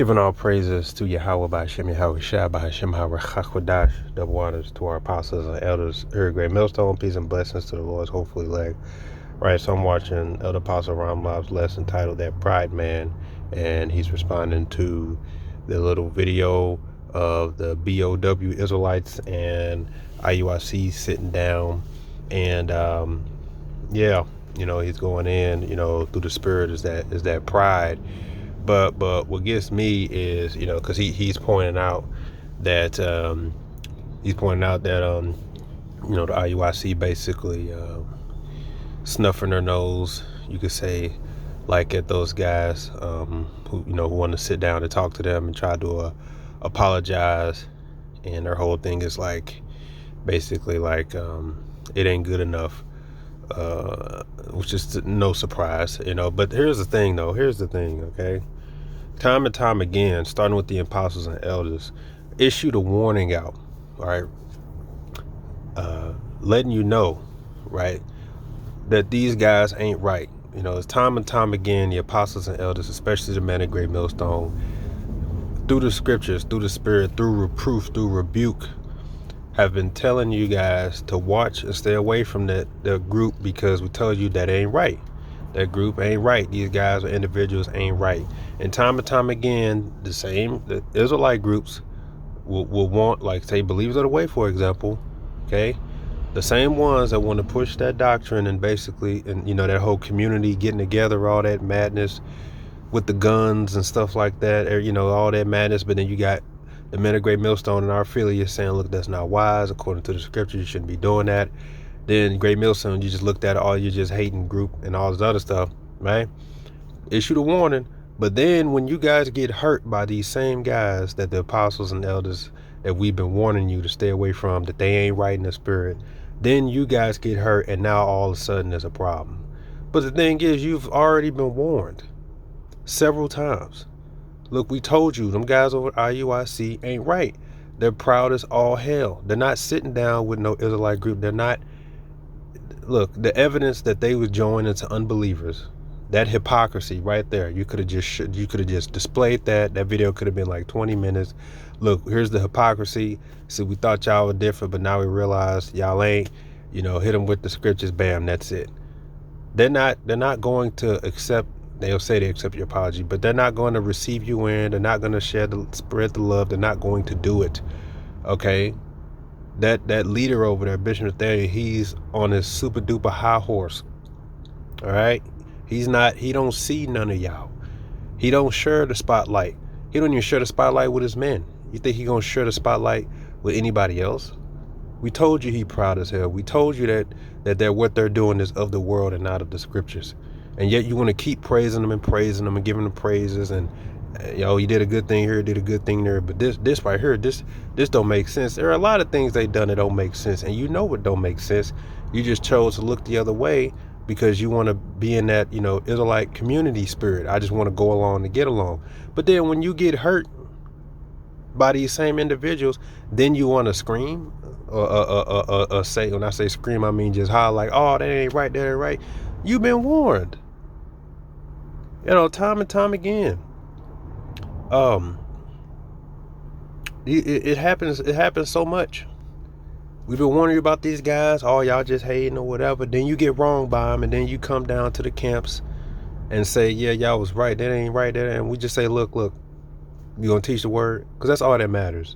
Giving all praises to Yahweh by Hashem, Yahweh Shai by Hashem, Yahweh Chakwadash, double honors to our apostles and elders, Earl Grey Millstone, peace and blessings to the Lord's hopefully leg. Right, so I'm watching Elder Apostle Ramlav's lesson titled That Pride Man, and he's responding to the little video of the BOW Israelites and IUIC sitting down, and he's going in, through the spirit is that pride. But what gets me is, because he's pointing out that the IUIC basically snuffing their nose, you could say, like at those guys who want to sit down and talk to them and try to apologize, and their whole thing is like basically like it ain't good enough, which is no surprise, but here's the thing, okay? Time and time again, starting with the apostles and elders, issued a warning out, all right, letting you know, right, that these guys ain't right. It's time and time again, the apostles and elders, especially the men of Great Millstone, through the scriptures, through the spirit, through reproof, through rebuke, have been telling you guys to watch and stay away from the group, because we told you that ain't right. That group ain't right. These guys or individuals ain't right. And time again, the Israelite groups will want, like, say, Believers of the Way, for example, okay? The same ones that want to push that doctrine and basically, and that whole community getting together, all that madness with the guns and stuff like that, or, all that madness. But then you got the men of Great Millstone and our affiliates saying, look, that's not wise. According to the scripture, you shouldn't be doing that. Then Great Millstone, you just looked at all, you're just hating group and all this other stuff, right? Issued a warning. But then when you guys get hurt by these same guys that the apostles and elders that we've been warning you to stay away from, that they ain't right in the spirit, then you guys get hurt, and now all of a sudden there's a problem. But the thing is, you've already been warned several times. Look, we told you, them guys over at IUIC ain't right. They're proud as all hell. They're not sitting down with no Israelite group. They're not. Look, the evidence that they would join into unbelievers, that hypocrisy right there, you could have just displayed that. That video could have been like 20 minutes. Look, here's the hypocrisy. See, we thought y'all were different, but now we realize y'all ain't. Hit them with the scriptures, bam, that's it. They're not going to accept. They'll say they accept your apology, but they're not going to receive you in. They're not going to spread the love. They're not going to do it. Okay. That leader over there, Bishop Nathaniel, he's on his super duper high horse. All right. He don't see none of y'all. He don't share the spotlight. He don't even share the spotlight with his men. You think he gonna share the spotlight with anybody else? We told you he proud as hell. We told you that what they're doing is of the world and not of the scriptures. And yet you want to keep praising them and giving them praises, and you did a good thing here, did a good thing there, but this right here, this don't make sense. There are a lot of things they done that don't make sense, and what don't make sense. You just chose to look the other way because you want to be in that Israelite community spirit. I just want to go along to get along. But then when you get hurt by these same individuals, then you want to scream or say, when I say scream, I mean just holler like, oh, that ain't right, that ain't right. You've been warned, time and time again. It happens so much. We've been warning you about these guys. Oh, y'all just hating or whatever. Then you get wrong by them, and then you come down to the camps and say, yeah, y'all was right. That ain't right. And we just say, look, you gonna teach the word? Because that's all that matters.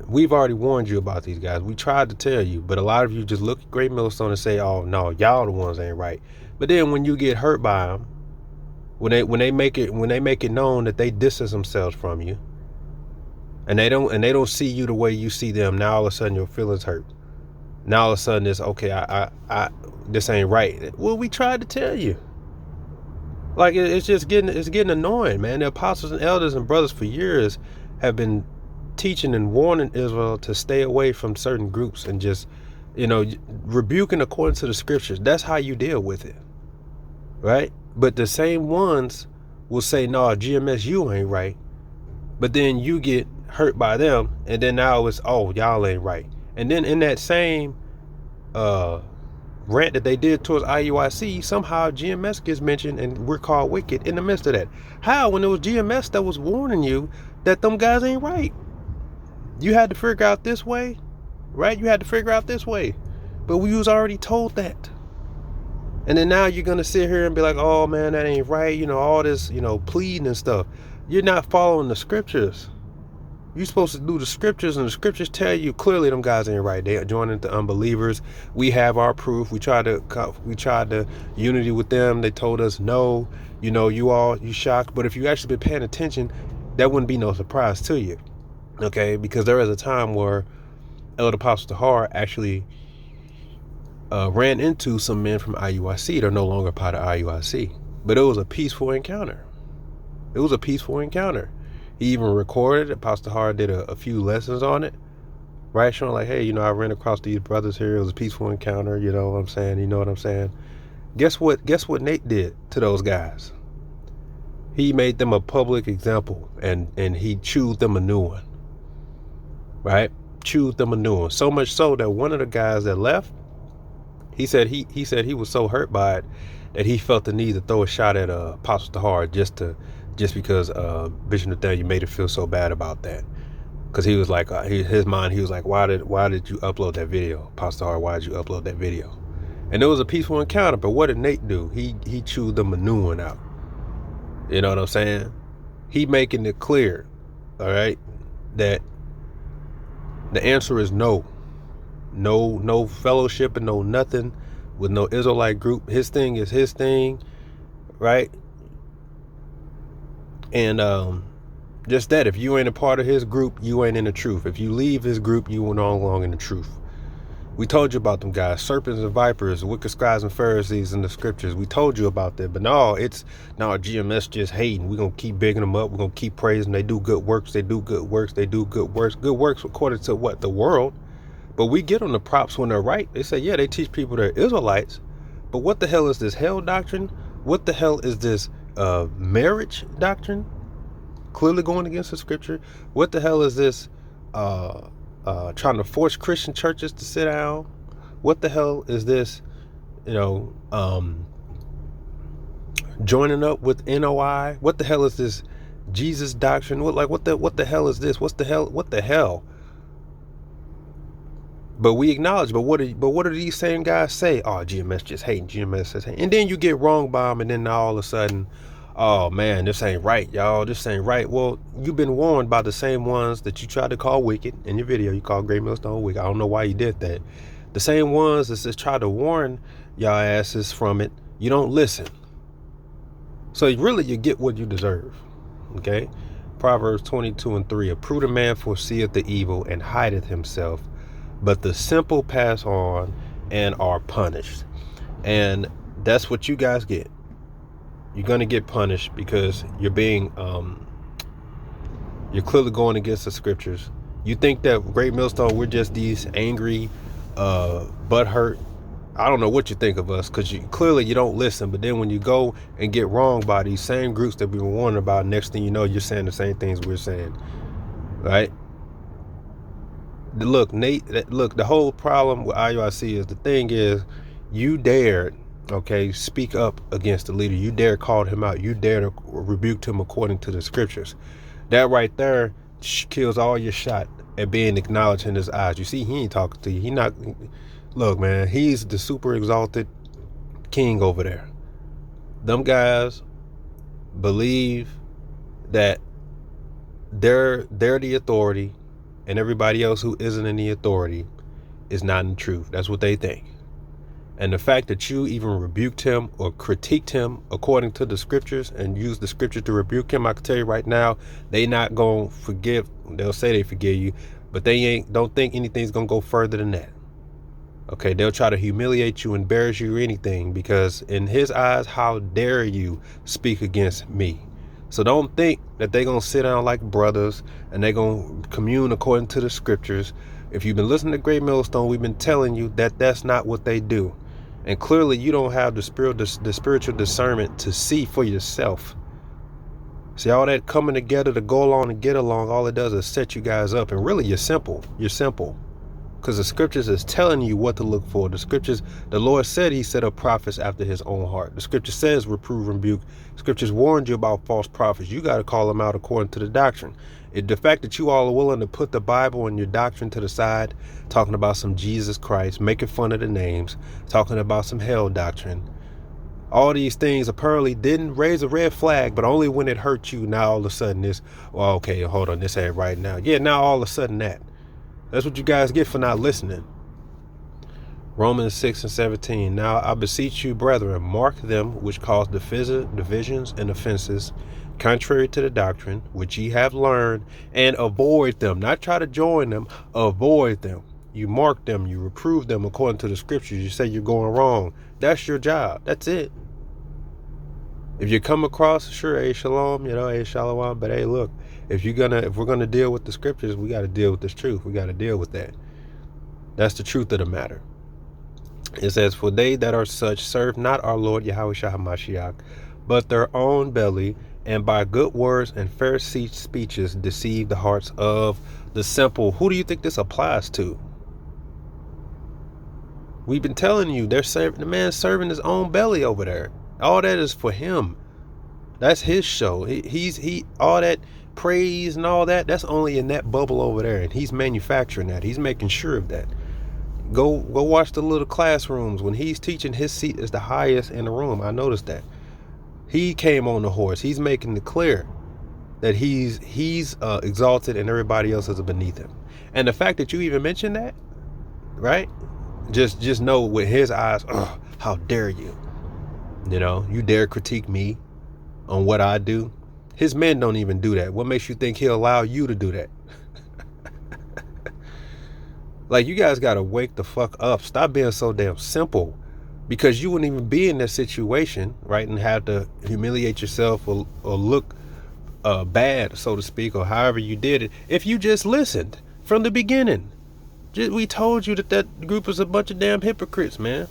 We've already warned you about these guys. We tried to tell you, but a lot of you just look at Great Millstone and say, oh no, y'all the ones ain't right. But then when you get hurt by them, when they make it known that they distance themselves from you, and they don't see you the way you see them, now all of a sudden your feelings hurt. Now all of a sudden it's okay. I this ain't right. Well, we tried to tell you. Like, it's getting annoying, man. The apostles and elders and brothers for years have been teaching and warning Israel to stay away from certain groups and just, rebuking according to the scriptures. That's how you deal with it, right? But the same ones will say, no, GMS, you ain't right. But then you get hurt by them, and then now it's, oh, y'all ain't right. And then in that same rant that they did towards IUIC, somehow GMS gets mentioned and we're called wicked in the midst of that. How? When it was GMS that was warning you that them guys ain't right. You had to figure out this way, right? You had to figure out this way. But we was already told that. And then now you're going to sit here and be like, oh man, that ain't right. You know, all this, you know, pleading and stuff. You're not following the scriptures. You're supposed to do the scriptures, and the scriptures tell you clearly them guys ain't right. They are joining the unbelievers. We have our proof. We tried to unity with them. They told us no. You know, you shocked. But if you actually been paying attention, that wouldn't be no surprise to you. Okay, because there was a time where Elder Apostle Tahar actually ran into some men from IUIC. They're no longer part of IUIC, but it was a peaceful encounter. It was a peaceful encounter. He even recorded it. Pastor Hard did a few lessons on it, right? Showing like, hey, you know, I ran across these brothers here. It was a peaceful encounter. You know what I'm saying? You know what I'm saying? Guess what Nate did to those guys? He made them a public example, and he chewed them a new one, right? Chewed them a new one. So much so that one of the guys that left, he said he was so hurt by it that he felt the need to throw a shot at Apostle Tahar just because Bishop Nathaniel made it feel so bad about that. Because he was like, his mind, he was like, why did you upload that video? Apostle Tahar, why did you upload that video? And it was a peaceful encounter, but what did Nate do? He chewed them a new one out. You know what I'm saying? He making it clear, all right, that the answer is no. No fellowship and no nothing with no Israelite group. His thing is his thing, right? And just that, if you ain't a part of his group, you ain't in the truth. If you leave his group, you are no longer in the truth. We told you about them guys, serpents and vipers, wicked scribes and Pharisees in the scriptures. We told you about that. But no, GMS just hating. We're going to keep bigging them up. We're going to keep praising. They do good works. They do good works. They do good works. Good works according to what? The world. But we get them the props when they're right. They say, yeah, they teach people they're Israelites. But what the hell is this hell doctrine? What the hell is this marriage doctrine? Clearly going against the scripture. What the hell is this trying to force Christian churches to sit down? What the hell is this, joining up with NOI? What the hell is this Jesus doctrine? What the hell is this? What the hell? But we acknowledge, but what do these same guys say? Oh, GMS just hating, GMS is hating. And then you get wrong by them, and then all of a sudden, oh man, this ain't right, y'all. This ain't right. Well, you've been warned by the same ones that you tried to call wicked in your video. You called Great Millstone wicked. I don't know why you did that. The same ones that just tried to warn y'all asses from it. You don't listen. So really, you get what you deserve. Okay? Proverbs 22:3. A prudent man foreseeth the evil and hideth himself, but the simple pass on and are punished. And that's what you guys get. You're going to get punished because you're being, you're clearly going against the scriptures. You think that Great Millstone, we're just these angry, butthurt. I don't know what you think of us, because you don't listen. But then when you go and get wronged by these same groups that we were warning about, next thing you know, you're saying the same things we're saying, right? Look, Nate, the whole problem with IUIC is, the thing is, you dared, speak up against the leader. You dared call him out. You dared to rebuke him according to the scriptures. That right there kills all your shot at being acknowledged in his eyes. You see, he ain't talking to you. Look, man, he's the super exalted king over there. Them guys believe that they're the authority, and everybody else who isn't in the authority is not in the truth. That's what they think. And the fact that you even rebuked him or critiqued him according to the scriptures and used the scripture to rebuke him, I can tell you right now, they not going to forgive. They'll say they forgive you, but they don't think anything's going to go further than that. Okay, they'll try to humiliate you, embarrass you, or anything, because in his eyes, how dare you speak against me? So don't think that they're going to sit down like brothers and they're going to commune according to the scriptures. If you've been listening to Great Millstone, we've been telling you that that's not what they do. And clearly you don't have the spiritual discernment to see for yourself. See, all that coming together to go along and get along, all it does is set you guys up. And really, you're simple. You're simple. because the scriptures is telling you what to look for. The scriptures, the Lord said he set up prophets after his own heart. The scripture says reprove, rebuke. Scriptures warned you about false prophets. You got to call them out according to the doctrine. The fact that you all are willing to put the Bible and your doctrine to the side, talking about some Jesus Christ, making fun of the names, talking about some hell doctrine, all these things apparently didn't raise a red flag, but only when it hurt you. Now all of a sudden this, well, okay, hold on, this ain't right now. Yeah, now all of a sudden that. That's what you guys get for not listening. Romans 6:17. Now I beseech you, brethren, mark them which cause divisions and offenses, contrary to the doctrine, which ye have learned, and avoid them. Not try to join them, avoid them. You mark them, you reprove them according to the scriptures. You say you're going wrong. That's your job. That's it. If you come across, sure, hey, shalom, hey, shalom, but hey, look, if we're gonna deal with the scriptures, we got to deal with this truth. We got to deal with that. That's the truth of the matter. It says, for they that are such serve not our Lord Yahushua HaMashiach, but their own belly, and by good words and fair speeches deceive the hearts of the simple. Who do you think this applies to? We've been telling you, the man's serving his own belly over there. All that is for him. That's his show. He all that praise and all that, that's only in that bubble over there, and he's manufacturing that. He's making sure of that. Go watch the little classrooms. When he's teaching, his seat is the highest in the room. I noticed that. He came on the horse. He's making it clear that he's exalted and everybody else is beneath him. And the fact that you even mentioned that, right? Just know with his eyes, oh, how dare you? You dare critique me on what I do? His men don't even do that. What makes you think he'll allow you to do that? Like, you guys got to wake the fuck up. Stop being so damn simple, because you wouldn't even be in that situation, right? And have to humiliate yourself or look bad, so to speak, or however you did it, if you just listened from the beginning. We told you that group was a bunch of damn hypocrites, man.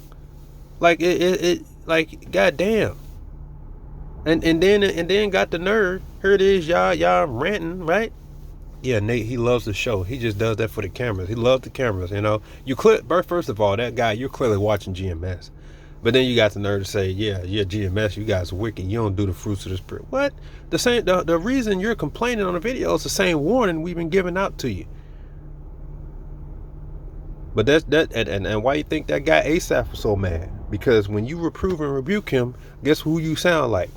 Like like goddamn. And then got the nerve. Here it is, y'all ranting, right? Yeah, Nate, he loves the show. He just does that for the cameras. He loves the cameras, First of all, that guy, you're clearly watching GMS. But then you got the nerve to say, yeah, GMS, you guys are wicked. You don't do the fruits of the spirit. What? The reason you're complaining on the video is the same warning we've been giving out to you. But and why you think that guy Asaph was so mad? Because when you reprove and rebuke him, guess who you sound like?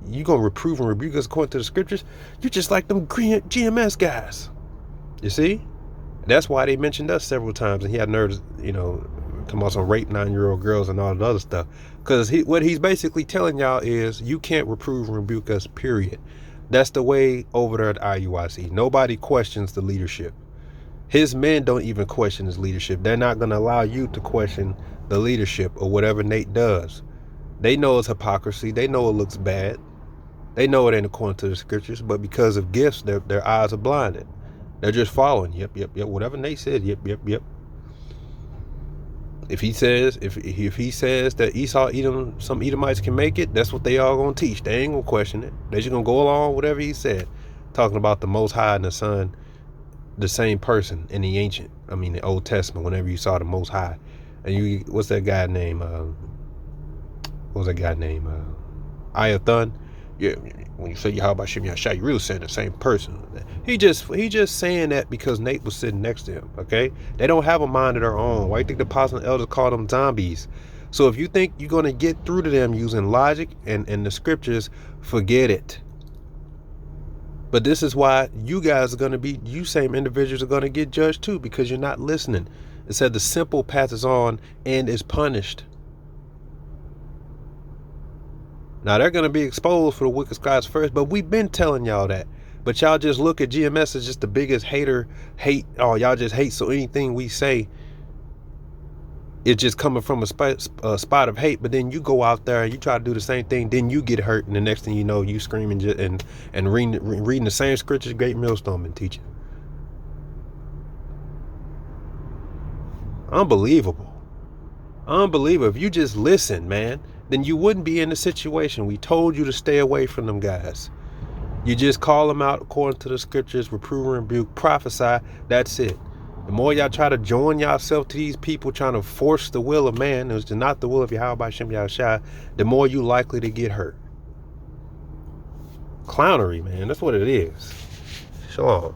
You gonna reprove and rebuke us according to the scriptures? You're just like them GMS guys. You see? That's why they mentioned us several times, and he had nerves, talking about some rape 9-year-old girls and all the other stuff. Because what he's basically telling y'all is, you can't reprove and rebuke us, period. That's the way over there at IUIC. Nobody questions the leadership. His men don't even question his leadership. They're not going to allow you to question the leadership or whatever Nate does. They know it's hypocrisy. They know it looks bad. They know it ain't according to the scriptures, but because of gifts, their eyes are blinded. They're just following. Yep. Whatever Nate said. Yep. If he says that some Edomites can make it, that's what they all gonna teach. They ain't gonna question it. They just gonna go along with whatever he said. Talking about the Most High and the Son, the same person in the Old Testament. Whenever you saw the Most High, and what's that guy name? Ayathun. Yeah, when you say Yahweh Shem Yahshua, you really saying the same person. He just saying that because Nate was sitting next to him. Okay, they don't have a mind of their own. Why do you think the apostles and elders call them zombies? So if you think you're gonna get through to them using logic and the scriptures, forget it. But this is why you guys are gonna be, you same individuals are gonna get judged too, because you're not listening. It said the simple passes on and is punished. Now they're going to be exposed for the wicked scribes first, but we've been telling y'all that. But y'all just look at GMS as just the biggest hate. Oh, y'all just hate. So anything we say, it's just coming from a spot of hate. But then you go out there and you try to do the same thing. Then you get hurt. And the next thing you know, you screaming and reading the same scriptures Great Millstone been teaching. Unbelievable. If you just listen, man, then you wouldn't be in the situation. We told you to stay away from them guys. You just call them out according to the scriptures, reprove and rebuke, prophesy. That's it. The more y'all try to join yourself to these people trying to force the will of man, which is not the will of Yahweh by Shem Yahushua, the more you likely to get hurt. Clownery, man. That's what it is. Shalom.